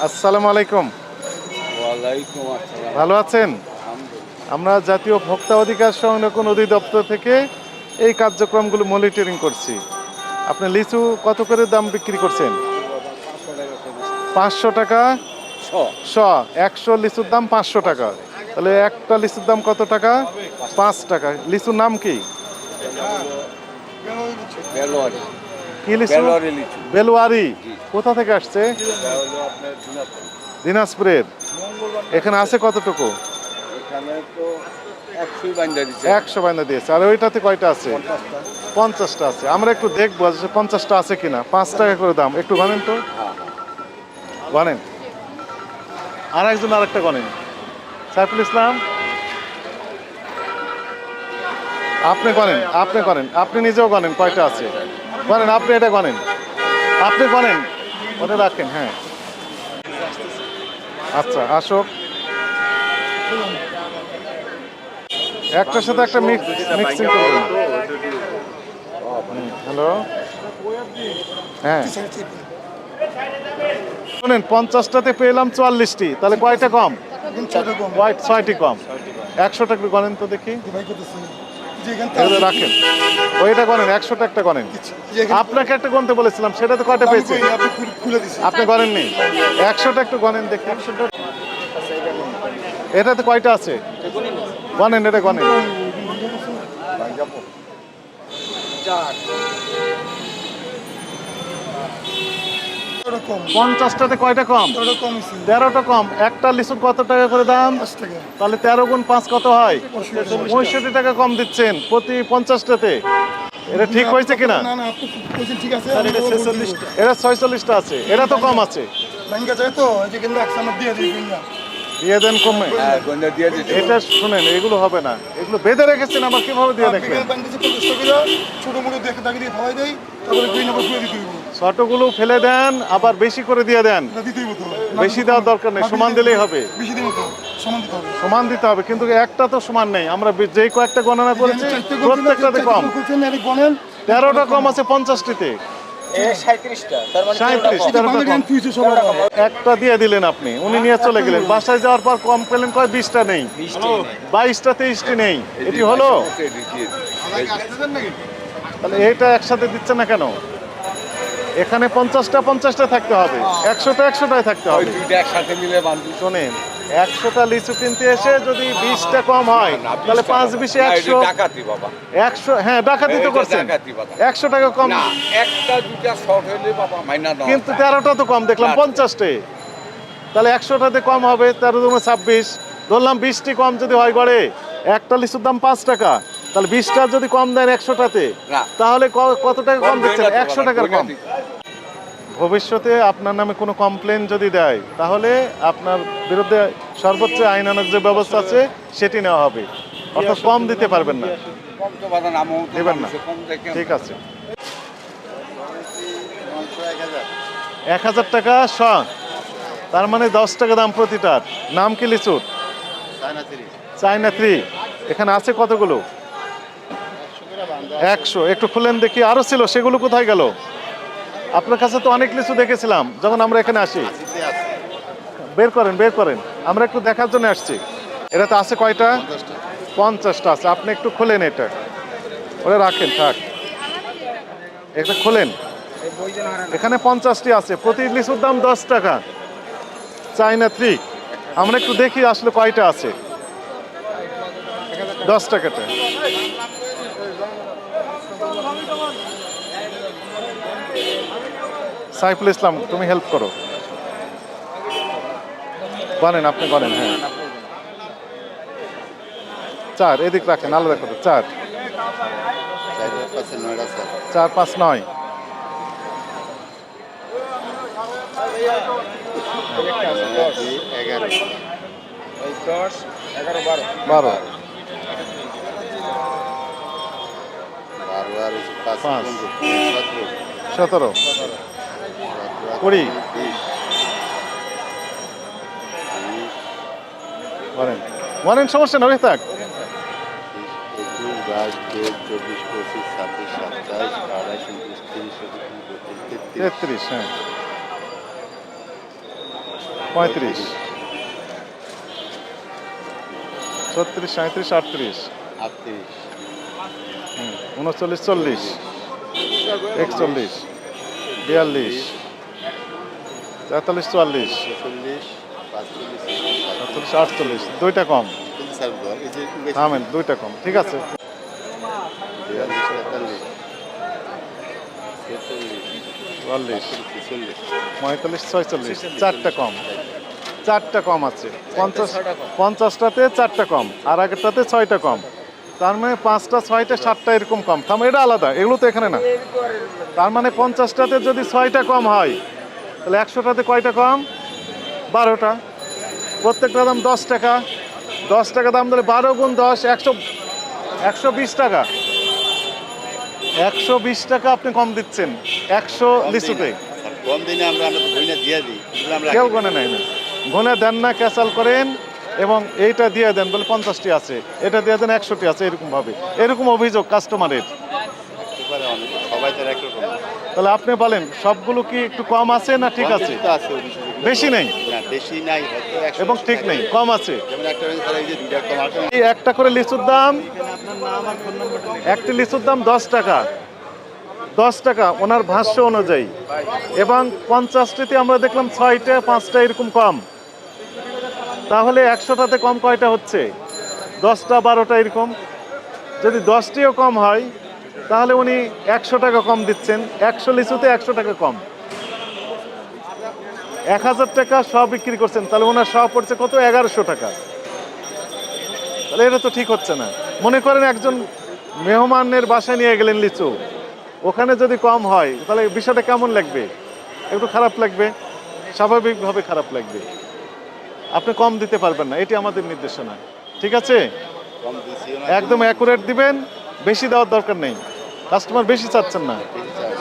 আসসালামু আলাইকুম। ওয়ালাইকুম আসসালাম। ভালো আছেন? আলহামদুলিল্লাহ। আমরা জাতীয় ভোক্তা অধিকার সংরক্ষণ অধিদপ্তর থেকে এই কার্যক্রমগুলো মনিটরিং করছি। আপনি লিচু কত করে দাম বিক্রি করছেন? লিচু বাবা ৫০০ টাকা করে বেচতেছি। ৫০০ টাকা শ শ। ১০০ লিচুর দাম ৫০০ টাকা। ৫০০ টাকা। তাহলে একটা লিচুর দাম কত টাকা? ৫ ৫ টাকা। টাকা। লিচুর নাম কি? এটার নাম হলো বেলোয়ারি। কি লিচু? বেলোয়ারি লিচু। বেলুয়ারি। জি। কোথা থেকে আসছে? এটা হলো আপনার দিনাজপুর। দিনাজপুরের। এখানে আছে কতটুকু? এখানে তো ১০০ বাইন্দা দিছে। ১০০ বায়না দিয়েছে। আর ওইটাতে কয়টা আছে? ৫০টা। ৫০টা আছে। আমরা একটু দেখবো যে ৫০টা আছে কিনা। ৫ টাকা করে দাম। একটু গণেন তো। হ্যাঁ, গণেন। আর একজন আরেকটা গণেন। সাইফুল ইসলাম, আপনি গণেন, আপনি গণেন, আপনি নিজেও গণেন কয়টা আছে। গণেন, আপনি এটা গণেন, আপনি গণেন, ওটা রাখেন। হ্যাঁ, আচ্ছা আসুক। একটার সাথে একটা মিক্সিং করবেন। হ্যালো, হ্যাঁ শুনেন, ৫০টাতে পেলাম ৪৪টি, তাহলে কয়টা কম? কয় ৬টি কম। ১০০ টাকা গণেন তো দেখি। এগুলো রাখেন, ওইটা গণেন, ১০০টা একটা গণেন। আপনাকে একটা গণতে বলেছিলাম, সেটাতে কয়টা পেয়েছে? আপনি গণেননি। ১০০টা একটু গণেন দেখি। এটাতে কয়টা আছে? গণেন, এটা গণেন। ৫০টাতে কয়টা কম? ১৩টা কম। একটা লিচুর কত টাকা করে দাম? তাহলে ১৩ গুণ ৫ কত হয়? ৬৫ টাকা কম দিচ্ছেন প্রতি ৫০টাতে। এটা ঠিক হয়েছে কিনা? এটা ৪৬টা আছে, এটা তো কম আছে। দিয়ে দেন কমে। হ্যাঁ, গইন্দা দিয়ে দিছে। এটা শুনেন, এগুলো হবে না। এগুলো বেঁধে রেখেছেন, আবার কিভাবে দিয়ে দেখবেন? ছোটগুলো ফেলে দেন, আবার বেশি করে দিয়ে দেন। বেশি দেওয়ার দরকার নেই, সমান দিলেই হবে। সমান দিতে হবে, কিন্তু একটা তো সমান নেই। আমরা যেই কয়েকটা গণনা করেছি প্রত্যেকটাতে কম। ১৩টা কম আছে ৫০টিতে। ৩৭টা। একটা দিয়ে দিলেন আপনি, উনি নিয়ে চলে গেলেন। বাসায় যাওয়ার পর কম পেলেন কয় ২০টা নেই, ২২টা ২৩টি নেই। এটি হলো? তাহলে এইটা একসাথে দিচ্ছে না কেন? এখানে ৫০টা ৫০টা থাকতে হবে, ১০০টা ১০০টায় থাকতে ওই হবে। দুইটা একসাথে মিলে বান্ধি। শোনেন, ১০০টা লিচু কিনতে এসে যদি ২০টা কম হয়, তাহলে ৫ ২০ না, এটা ১০০। ডাকাতি বাবা। ১০০, হ্যাঁ ডাকাতি তো এটা করছেন। ডাকাতি বাবা। ১০০ টাকা কম। না, একটা দুইটা শর্ট হইলে বাবা মাইনা দেওয়া কিন্তু যায়। ১৩টা তো কম দেখলাম, না, ৫০টে। তাহলে ১০০টাতে কম হবে, ১৩ দুগুণে ২৬। ধরলাম ২০টি কম যদি হয় গড়ে, একটা লিচুর দাম ৫ টাকা। তাহলে ২০টা যদি কম দেন ১০০টাতে, না। তাহলে কত টাকা কম দিচ্ছেন? গইনা তো ১০০ বাবা, টাকার গইনা কম। দিতে। ভবিষ্যতে আপনার নামে কোনো কমপ্লেন যদি দেয়, তাহলে আপনার বিরুদ্ধে সর্বোচ্চ আইনানুগ যে ব্যবস্থা আছে সেটি নেওয়া হবে। অর্থাৎ কম দিতে পারবেন না, কম তো বাবা নামও তো দেবেন না। মানুষে কম দেখে। ঠিক আছে। ১,০০০ টাকা শ। তার মানে ১০ টাকা দাম প্রতিটার। নাম কি লিচুর? China three. এখানে আছে কতগুলো? ১০০। একটু খুলেন দেখি, আরো ছিল, সেগুলো কোথায় গেল? আপনার কাছে তো অনেক লিচু দেখেছিলাম যখন আমরা এখানে আসি। বের করেন, বের করেন, আমরা একটু দেখার জন্য আসছি। এটাতে আছে কয়টা? ৫০টা আছে। আপনি একটু খোলেন এটা, ওটা রাখেন থাক। এটা খোলেন। এখানে ৫০টি আছে, প্রতি লিচুর দাম ১০ টাকা। China three. আমরা একটু দেখি আসলে কয়টা আছে। ১০ টাকাটা। সাইফুল ইসলাম, তুমি হেল্প করো। গণেন, আপনি গণেন। হ্যাঁ, ৪ এদিক রাখেন, আলাদা করে। ৪ ৪ ৫ ৯। 10, 11, 12। ১২ 5 17 20। বলেন, বলেন, সমস্যা না, থাক। 33। হ্যাঁ, 35, 36, 37, 38, 38, 39, 40, 41, 42, 43, 44, 46, 45, 47, 48, দুইটা কম। এই যে থামেন, দুইটা কম, ঠিক আছে। 42, 43, 44, 46, 45, 46, চারটা কম, চারটা কম আছে। 50, 50টাতে চারটা কম, আর আগেরটাতে 6টা কম। তার মানে 5টা, 6টা, 7টা এরকম কম। তার মানে এটা আলাদা, এগুলো তো এখানে না। তার মানে 50টাতে যদি 6টা কম হয়, তাহলে 100টাতে কয়টা কম? 12টা। প্রত্যেকটা দাম 10 টাকা। 10 টাকা দাম দিলে 12 গুণ 10, 120 টাকা। 120 টাকা আপনি কম দিচ্ছেন 100 লিচুতে। কম দিনে আমরা তো বইনা দিয়ে দিই, এগুলো আমরা কেউ রাখি না। গনে নেয় না, গনে দেন না, ক্যাচাল করেন এবং এইটা দিয়ে দেন, বলে 50টি আছে, এটা দিয়ে দেন 100টি আছে, এরকম ভাবে। এরকম অভিযোগ কাস্টমারের। রাখতে পারে অনেক, সবাই তো আর একরকম না। তাহলে আপনি বলেন সবগুলো কি একটু কম আছে না ঠিক কম আছে? বেশি তো আছে অবশ্যই, এগুলো বেশি নেই না, বেশি নাই হয়তো 100 এবং ঠিক নেই, কম আছে। যেমন একটা রেঞ্জ তারা এই যে 2টা কম আছে। এই একটা করে লিচুর দাম, আপনার নাম আর ফোন নাম্বারটা একটি লিচুর দাম 10 টাকা। 10 টাকা ওনার ভাষ্য অনুযায়ী, এবং 50টিতে আমরা দেখলাম 6টা, 5টা এরকম কম। তাহলে 100টাতে কম কয়টা হচ্ছে? 10টা, 12টা এরকম। যদি 10টিও কম হয়, তাহলে উনি 100 টাকা কম দিচ্ছেন। 100 লিচুতে 100 টাকা কম। 1000 টাকা সব বিক্রি করছেন, তাহলে ওনার সব পড়ছে কত? 1100 টাকা। তাহলে এটা তো ঠিক হচ্ছে না। মনে করেন একজন মেহমানের বাসায় নিয়ে গেলেন লিচু, ওখানে যদি কম হয়, তাহলে বিষয়টা কেমন লাগবে? একটু খারাপ লাগবে, স্বাভাবিকভাবে খারাপ লাগবে। আপনি কম দিতে পারবেন না, এটি আমাদের নির্দেশনা। ঠিক আছে, কম দিছিও না, একদম অ্যাকুরেট দিবেন, বেশি দেওয়ার দরকার নেই। কাস্টমার বেশি চাচ্ছেন না। বেশি চায়